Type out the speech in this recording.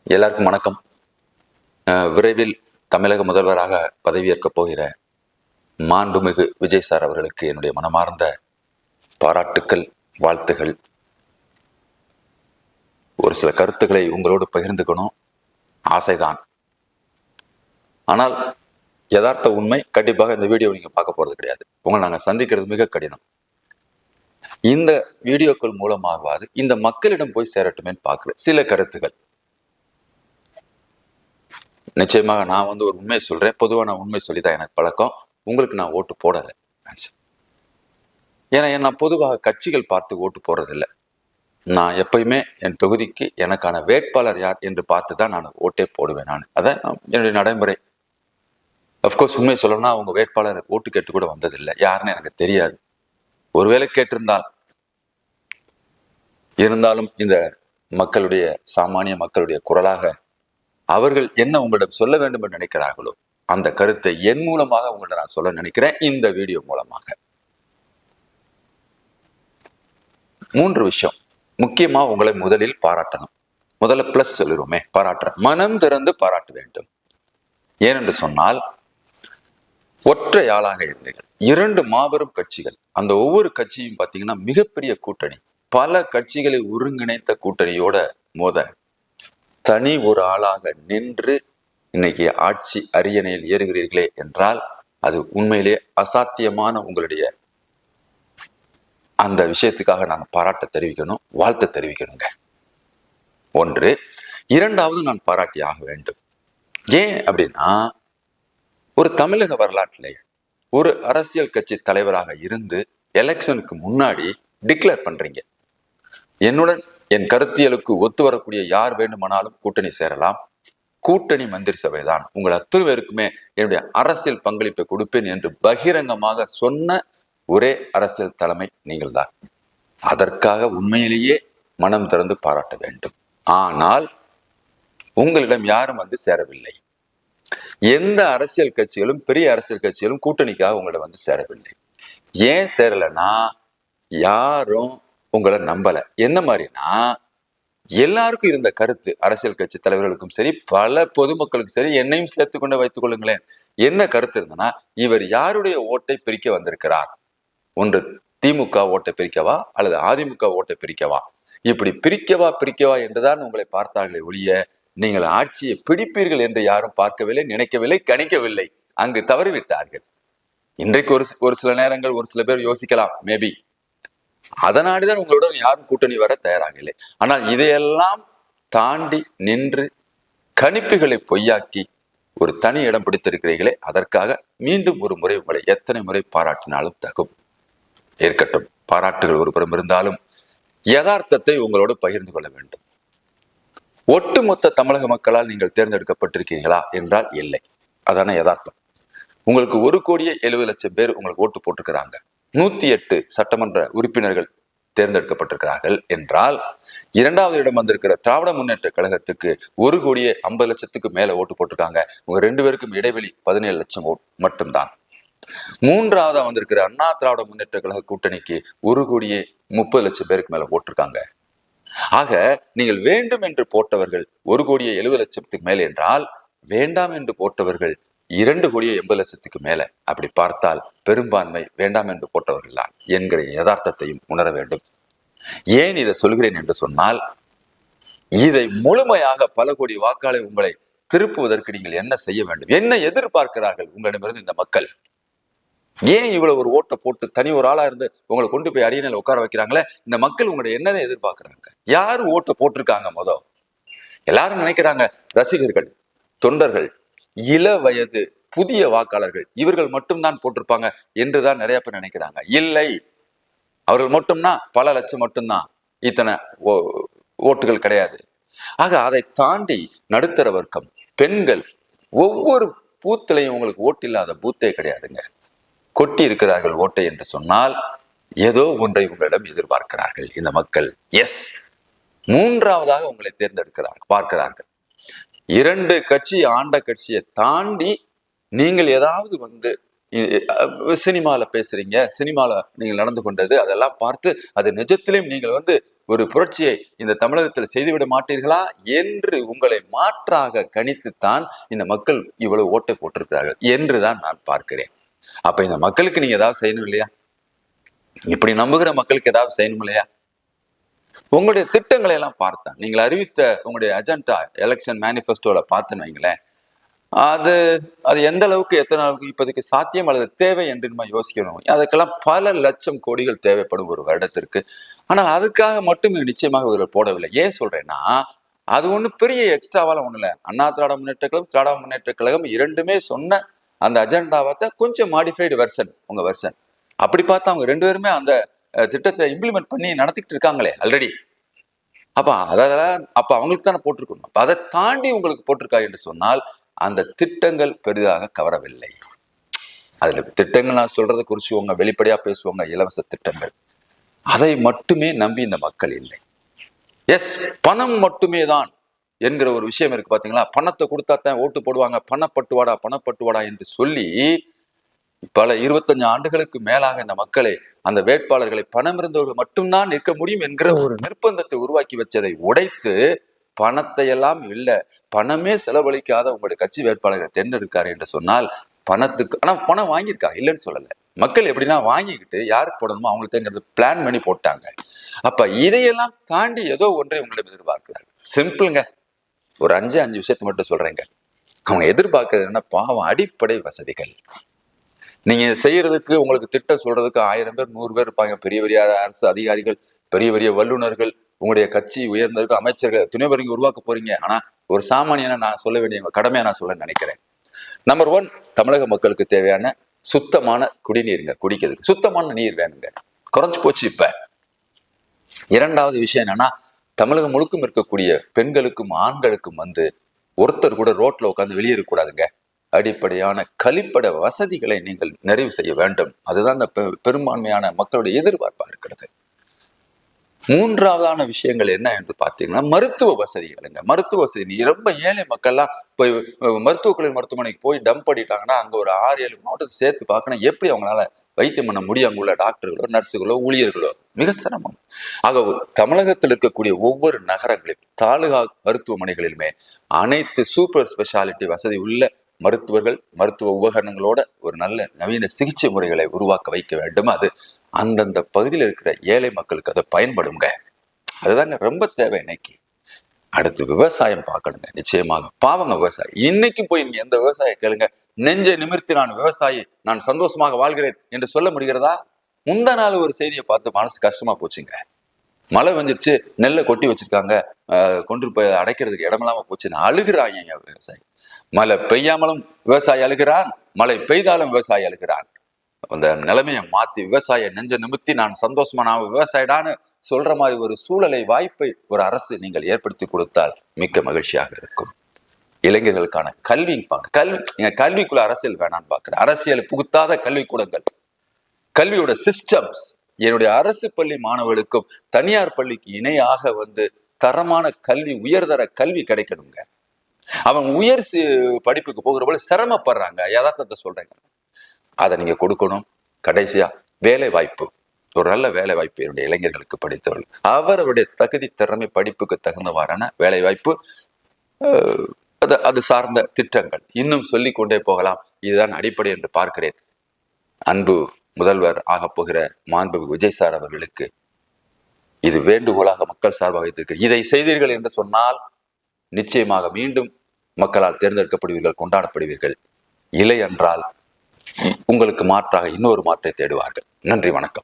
எல்லாருக்கும் வணக்கம். விரைவில் தமிழக முதல்வராக பதவியேற்கப் போகிற மாண்புமிகு விஜய் சார் அவர்களுக்கு என்னுடைய மனமார்ந்த பாராட்டுக்கள், வாழ்த்துகள். ஒரு சில கருத்துக்களை உங்களோடு பகிர்ந்துக்கணும் ஆசைதான். ஆனால் யதார்த்த உண்மை, கண்டிப்பாக இந்த வீடியோ நீங்க பார்க்க போறது கிடையாது. உங்களை நாங்கள் சந்திக்கிறது மிக கடினம். இந்த வீடியோக்கள் மூலமாகவாது இந்த மக்களிடம் போய் சேரட்டுமே பார்க்குற சில கருத்துக்கள். நிச்சயமாக நான் ஒரு உண்மை சொல்றேன். பொதுவாக நான் உண்மை சொல்லிதான் எனக்கு பழக்கம். உங்களுக்கு நான் ஓட்டு போடலை. ஏன்னா நான் பொதுவாக கட்சிகள் பார்த்து ஓட்டு போடுறதில்லை. நான் எப்பயுமே என் தொகுதிக்கு எனக்கான வேட்பாளர் யார் என்று பார்த்து தான் நான் ஓட்டே போடுவேன். அதான் என்னுடைய நடைமுறை. அப்கோர்ஸ் உண்மை சொல்லணும்னா அவங்க வேட்பாளர் ஓட்டு கேட்டு கூட வந்ததில்லை. யாருன்னு எனக்கு தெரியாது. ஒருவேளை கேட்டிருந்தால் இருந்தாலும் இந்த மக்களுடைய சாமானிய மக்களுடைய குரலாக அவர்கள் என்ன உங்களிடம் சொல்ல வேண்டும் என்று நினைக்கிறார்களோ அந்த கருத்தை என் மூலமாக உங்கள்ட்ட நான் சொல்ல நினைக்கிறேன். இந்த வீடியோ மூலமாக 3 விஷயம் முக்கியமா உங்களை முதலில் பாராட்டணும். முதல்ல பிளஸ் சொல்லிடுவோமே, பாராட்டுற மனம் திறந்து பாராட்ட வேண்டும். ஏனென்று சொன்னால் ஒற்றை ஆளாக இருந்தீர்கள். 2 மாபெரும் கட்சிகள். அந்த ஒவ்வொரு கட்சியும் பார்த்தீங்கன்னா மிகப்பெரிய கூட்டணி. பல கட்சிகளை ஒருங்கிணைத்த கூட்டணியோட மோத தனி ஒரு ஆளாக நின்று இன்னைக்கு ஆட்சி அரியணையில் ஏறுகிறீர்களே என்றால் அது உண்மையிலே அசாத்தியமான உங்களுடைய அந்த விஷயத்துக்காக நான் பாராட்ட தெரிவிக்கணும், வாழ்த்து தெரிவிக்கணுங்க. ஒன்று. இரண்டாவது, நான் பாராட்டி ஆக வேண்டும். ஏன் அப்படின்னா, ஒரு தமிழக வரலாற்றிலே ஒரு அரசியல் கட்சி தலைவராக இருந்து எலெக்ஷனுக்கு முன்னாடி டிக்ளேர் பண்றீங்க, என்னுடன் என் கருத்தியலுக்கு ஒத்து வரக்கூடிய யார் வேண்டுமானாலும் கூட்டணி சேரலாம், கூட்டணி மந்திரி சபை தான், உங்கள் அத்தனை பேருக்குமே என்னுடைய அரசியல் பங்களிப்பை கொடுப்பேன் என்று பகிரங்கமாக சொன்ன ஒரே அரசியல் தலைமை நீங்கள் தான். அதற்காக உண்மையிலேயே மனம் திறந்து பாராட்ட வேண்டும். ஆனால் உங்களிடம் யாரும் சேரவில்லை. எந்த அரசியல் கட்சிகளும் பெரிய அரசியல் கட்சிகளும் கூட்டணிக்காக உங்களிடம் சேரவில்லை. ஏன் சேரலைன்னா யாரும் உங்களை நம்பல. என்ன மாதிரினா, எல்லாருக்கும் இருந்த கருத்து, அரசியல் கட்சி தலைவர்களுக்கும் சரி பல பொதுமக்களுக்கும் சரி என்னையும் சேர்த்து கொண்டு வைத்துக் கொள்ளுங்களேன், என்ன கருத்து இருந்தனா, இவர் யாருடைய ஓட்டை பிரிக்க வந்திருக்கிறார், ஒன்று திமுக ஓட்டை பிரிக்கவா அல்லது அதிமுக ஓட்டை பிரிக்கவா, இப்படி பிரிக்கவா என்றுதான் உங்களை பார்த்தார்களே ஒழிய நீங்கள் ஆட்சியை பிடிப்பீர்கள் என்று யாரும் பார்க்கவில்லை, நினைக்கவில்லை, கணிக்கவில்லை. அங்கு தவறிவிட்டார்கள். இன்றைக்கு ஒரு சில நேரங்கள் ஒரு சில பேர் யோசிக்கலாம், மேபி அதனாடிதான் உங்களுடன் யாரும் கூட்டணி வர தயாராக இல்லை. ஆனால் இதையெல்லாம் தாண்டி நின்று கணிப்புகளை பொய்யாக்கி ஒரு தனி இடம் பிடித்திருக்கிறீர்களே, அதற்காக மீண்டும் ஒரு முறை உங்களை எத்தனை முறை பாராட்டினாலும் தகும். இருக்கட்டும், பாராட்டுகள் ஒரு புறம் இருந்தாலும் யதார்த்தத்தை உங்களோடு பகிர்ந்து கொள்ள வேண்டும். ஒட்டுமொத்த தமிழக மக்களால் நீங்கள் தேர்ந்தெடுக்கப்பட்டிருக்கீர்களா என்றால் இல்லை. அதான யதார்த்தம். உங்களுக்கு 1,70,00,000 பேர் உங்களுக்கு ஓட்டு போட்டிருக்கிறாங்க. 108 சட்டமன்ற உறுப்பினர்கள் தேர்ந்தெடுக்கப்பட்டிருக்கிறார்கள் என்றால், 2வது இடம் வந்திருக்கிற திராவிட முன்னேற்ற கழகத்துக்கு 1,50,00,000 மேல ஓட்டு போட்டிருக்காங்க. உங்க 2 பேருக்கும் இடைவெளி 17 லட்சம் ஓட்டு மட்டும்தான். 3வது வந்திருக்கிற அண்ணா திராவிட முன்னேற்ற கழக கூட்டணிக்கு 1,30,00,000 பேருக்கு மேல போட்டிருக்காங்க. ஆக நீங்கள் வேண்டும் என்று போட்டவர்கள் 1,70,00,000 மேல என்றால், வேண்டாம் என்று போட்டவர்கள் 2,80,00,000 மேல. அப்படி பார்த்தால் பெரும்பான்மை வேண்டாம் என்று போட்டவர்கள் தான் என்கிற யதார்த்தத்தையும் உணர வேண்டும். ஏன் இதை சொல்கிறேன் என்று சொன்னால், இதை முழுமையாக பல கோடி வாக்காளை உங்களை திருப்புவதற்கு நீங்கள் என்ன செய்ய வேண்டும், என்ன எதிர்பார்க்கிறார்கள் உங்களிடமிருந்து இந்த மக்கள்? ஏன் இவ்வளவு ஒரு ஓட்டை போட்டு தனி ஒரு ஆளா இருந்து உங்களை கொண்டு போய் அரியணையில உட்கார வைக்கிறாங்களே, இந்த மக்கள் உங்களுடைய என்னதை எதிர்பார்க்கிறாங்க? யாரு ஓட்டை போட்டிருக்காங்க? எல்லாரும் நினைக்கிறாங்க ரசிகர்கள், தொண்டர்கள், இள வயது புதிய வாக்காளர்கள் இவர்கள் மட்டும்தான் போட்டிருப்பாங்க என்றுதான் நிறைய பேர் நினைக்கிறாங்க. இல்லை, அவர்கள் மட்டும்னா பல லட்சம் மட்டும்தான், இத்தனை ஓட்டுகள் கிடையாது. ஆக அதை தாண்டி நடுத்தர வர்க்கம், பெண்கள், ஒவ்வொரு பூத்திலையும் உங்களுக்கு ஓட்டு இல்லாத பூத்தே கிடையாதுங்க. கொட்டி இருக்கிறார்கள் ஓட்டை என்று சொன்னால் ஏதோ ஒன்றை உங்களிடம் எதிர்பார்க்கிறார்கள் இந்த மக்கள். எஸ், 3வதாக உங்களை பார்க்கிறார்கள். 2 கட்சி ஆண்ட கட்சியை தாண்டி நீங்கள் ஏதாவது சினிமால பேசுறீங்க, சினிமால நீங்கள் நடந்து கொண்டது அதெல்லாம் பார்த்து அது நிஜத்திலும் நீங்கள் ஒரு புரட்சியை இந்த தமிழகத்தில் செய்துவிட மாட்டீர்களா என்று உங்களை மாற்றாக கணித்துத்தான் இந்த மக்கள் இவ்வளவு ஓட்டை போட்டிருக்கிறார்கள் என்றுதான் நான் பார்க்கிறேன். அப்ப இந்த மக்களுக்கு நீங்க ஏதாவது செய்யணும் இல்லையா? இப்படி நம்புகிற மக்களுக்கு ஏதாவது செய்யணும் இல்லையா? உங்களுடைய திட்டங்களை எல்லாம் பார்த்தேன். நீங்கள் அறிவித்த உங்களுடைய அஜெண்டா எலெக்ஷன் மேனிஃபெஸ்டோல பார்த்துன்னு வைங்களேன், அது எந்த அளவுக்கு எத்தனை அளவுக்கு இப்போதைக்கு சாத்தியம் அல்லது தேவை என்று நம்ம யோசிக்கணும். அதுக்கெல்லாம் பல லட்சம் கோடிகள் தேவைப்படும் ஒரு வருடத்திற்கு. ஆனால் அதுக்காக மட்டும் நிச்சயமாக இவர்கள் போடவில்லை. ஏன் சொல்றேன்னா, அது ஒன்றும் பெரிய எக்ஸ்ட்ராவால ஒன்றும் இல்லை. அண்ணா திராவிட முன்னேற்ற கழகம், திராவிட முன்னேற்ற கழகம் இரண்டுமே சொன்ன அந்த அஜெண்டாவை கொஞ்சம் மாடிஃபைடு வெர்ஷன், உங்க வெர்ஷன் அப்படி பார்த்தா அவங்க ரெண்டு பேருமே அந்த திட்டத்தை இம்ப்ளிமெண்ட் பண்ணி நடத்திக்கிட்டு இருக்காங்களே ஆல்ரெடி. அப்ப அவங்களுக்கு தானே போட்டிருக்கணும். அதை தாண்டி உங்களுக்கு போட்டிருக்கா என்று சொன்னால் அந்த திட்டங்கள் பெரிதாக கவரவில்லை. அதுல திட்டங்கள் நான் சொல்றதை குறிச்சு உங்க வெளிப்படையா பேசுவாங்க, இலவச திட்டங்கள். அதை மட்டுமே நம்பி இந்த மக்கள் இல்லை. எஸ், பணம் மட்டுமே தான் என்கிற ஒரு விஷயம் இருக்கு பாத்தீங்களா? பணத்தை கொடுத்தாத்தான் ஓட்டு போடுவாங்க, பணப்பட்டுவாடா என்று சொல்லி பல 25 ஆண்டுகளுக்கு மேலாக இந்த மக்களை, அந்த வேட்பாளர்களை பணம் இருந்தவர்கள் மட்டும்தான் நிற்க முடியும் என்கிற ஒரு நிர்பந்தத்தை உருவாக்கி வச்சதை உடைத்து பணத்தை எல்லாம் இல்ல, பணமே செலவழிக்காத உங்களுடைய கட்சி வேட்பாளர்களை தேர்ந்தெடுக்காரு என்று சொன்னால் பணத்துக்கு, ஆனா பணம் வாங்கியிருக்காங்க, இல்லைன்னு சொல்லல. மக்கள் எப்படின்னா வாங்கிக்கிட்டு யாருக்கு போடணுமோ அவங்களுக்கு பிளான் பண்ணி போட்டாங்க. அப்ப இதையெல்லாம் தாண்டி ஏதோ ஒன்றை உங்களிடம் எதிர்பார்க்கிறார்கள். சிம்பிளுங்க. ஒரு 5 விஷயத்தை மட்டும் சொல்றேங்க. அவங்க எதிர்பார்க்கறது என்ன? பாவம் அடிப்படை வசதிகள். நீங்க செய்யறதுக்கு, உங்களுக்கு திட்டம் சொல்றதுக்கு 1000 பேர் 100 பேர் இருப்பாங்க. பெரிய பெரிய அரசு அதிகாரிகள், பெரிய பெரிய வல்லுநர்கள், உங்களுடைய கட்சி உயர்ந்ததுக்கு அமைச்சர்கள், துணை பேர் உருவாக்க போறீங்க. ஆனா ஒரு சாமானியனை நான் சொல்ல வேண்டிய கடமையா நான் சொல்ல நினைக்கிறேன். நம்பர் 1, தமிழக மக்களுக்கு தேவையான சுத்தமான குடிநீருங்க. குடிக்கிறதுக்கு சுத்தமான நீர் வேணுங்க. குறைஞ்சு போச்சு இப்ப. இரண்டாவது விஷயம் என்னன்னா, தமிழகம் முழுக்கும் இருக்கக்கூடிய பெண்களுக்கும் ஆண்களுக்கும் ஒருத்தர் கூட ரோட்ல உட்காந்து வெளியே இருக்கக்கூடாதுங்க. அடிப்படையான கழிப்பட வசதிகளை நீங்கள் நிறைவு செய்ய வேண்டும். அதுதான் இந்த பெரும்பான்மையான மக்களுடைய எதிர்பார்ப்பா இருக்கிறது. மூன்றாவதான விஷயங்கள் என்ன என்று பார்த்தீங்கன்னா, மருத்துவ வசதிகளுங்க. மருத்துவ வசதி ரொம்ப ஏழை மக்கள்லாம் போய் மருத்துவக் கல்லூரி மருத்துவமனைக்கு போய் டம்ப் பண்ணிட்டாங்கன்னா அங்க ஒரு 6-7 மாவட்டத்தை சேர்த்து பார்க்கணும். எப்படி அவங்களால வைத்தியம் பண்ண முடியும்? அங்குள்ள டாக்டர்களோ, நர்ஸுகளோ, ஊழியர்களோ மிக சிரமம். ஆக தமிழகத்தில் இருக்கக்கூடிய ஒவ்வொரு நகரங்களிலும், தாலுகா மருத்துவமனைகளிலுமே அனைத்து சூப்பர் ஸ்பெஷாலிட்டி வசதி உள்ள மருத்துவர்கள், மருத்துவ உபகரணங்களோட ஒரு நல்ல நவீன சிகிச்சை முறைகளை உருவாக்க வைக்க வேண்டும். அது அந்தந்த பகுதியில் இருக்கிற ஏழை மக்களுக்கு அதை பயன்படுங்க. அதுதாங்க ரொம்ப தேவை இன்னைக்கு. அடுத்து விவசாயம் பார்க்கணுங்க. நிச்சயமாக பாவங்க விவசாயி. இன்னைக்கு போய் நீங்க எந்த விவசாய கேளுங்க, நெஞ்சை நிமிர்த்தி நான் விவசாயி, நான் சந்தோஷமாக வாழ்கிறேன் என்று சொல்ல முடிகிறதா? முந்தா நாள் ஒரு செய்தியை பார்த்து மனசு கஷ்டமா போச்சுங்க. மழை வந்துருச்சு, நெல்லை கொட்டி வச்சிருக்காங்க, கொண்டு போய் அடைக்கிறதுக்கு இடமில்லாம போச்சுன்னு அழுகிறாங்க விவசாயி. மழை பெய்யாமலும் விவசாயி அழுகிறான், மழை பெய்தாலும் விவசாயி அழுகிறான். அந்த நிலைமையை மாத்தி விவசாய நெஞ்ச நிமித்தி நான் சந்தோஷமா நான் விவசாயிடான்னு சொல்ற மாதிரி ஒரு சூழலை, வாய்ப்பை ஒரு அரசு நீங்கள் ஏற்படுத்தி கொடுத்தால் மிக்க மகிழ்ச்சியாக இருக்கும். இளைஞர்களுக்கான கல்விக்குள்ள அரசியல் வேணான்னு பாக்குறேன். அரசியல் புகுத்தாத கல்விக்கூடங்கள், கல்வியோட சிஸ்டம்ஸ். என்னுடைய அரசு பள்ளி மாணவர்களுக்கும் தனியார் பள்ளிக்கு இணையாக தரமான கல்வி, உயர்தர கல்வி கிடைக்கணுங்க. அவன் உயர் படிப்புக்கு போகிற போல சிரமப்படுறாங்க. யதார்த்தத்தை சொல்றேங்க. அதை நீங்க கொடுக்கணும். கடைசியா வேலை வாய்ப்பு, ஒரு நல்ல வேலை வாய்ப்பு என்னுடைய இளைஞர்களுக்கு படித்தவர்கள், அவருடைய தகுதி, திறமை, படிப்புக்கு தகுந்தவாறான வேலை வாய்ப்பு, அது சார்ந்த திட்டங்கள் இன்னும் சொல்லிக் கொண்டே போகலாம். இதுதான் அடிப்படை என்று பார்க்கிறேன். அன்பு முதல்வர் ஆக போகிற மாண்புமிகு விஜய் சார் அவர்களுக்கு இது வேண்டுகோளாக மக்கள் சார்பாக வைத்திருக்கிறார். இதை செய்தீர்கள் என்று சொன்னால் நிச்சயமாக மீண்டும் மக்களால் தேர்ந்தெடுக்கப்படுவீர்கள், கொண்டாடப்படுவீர்கள். இல்லை என்றால் உங்களுக்கு மாற்றாக இன்னொரு மாற்றை தேடுவார்கள். நன்றி, வணக்கம்.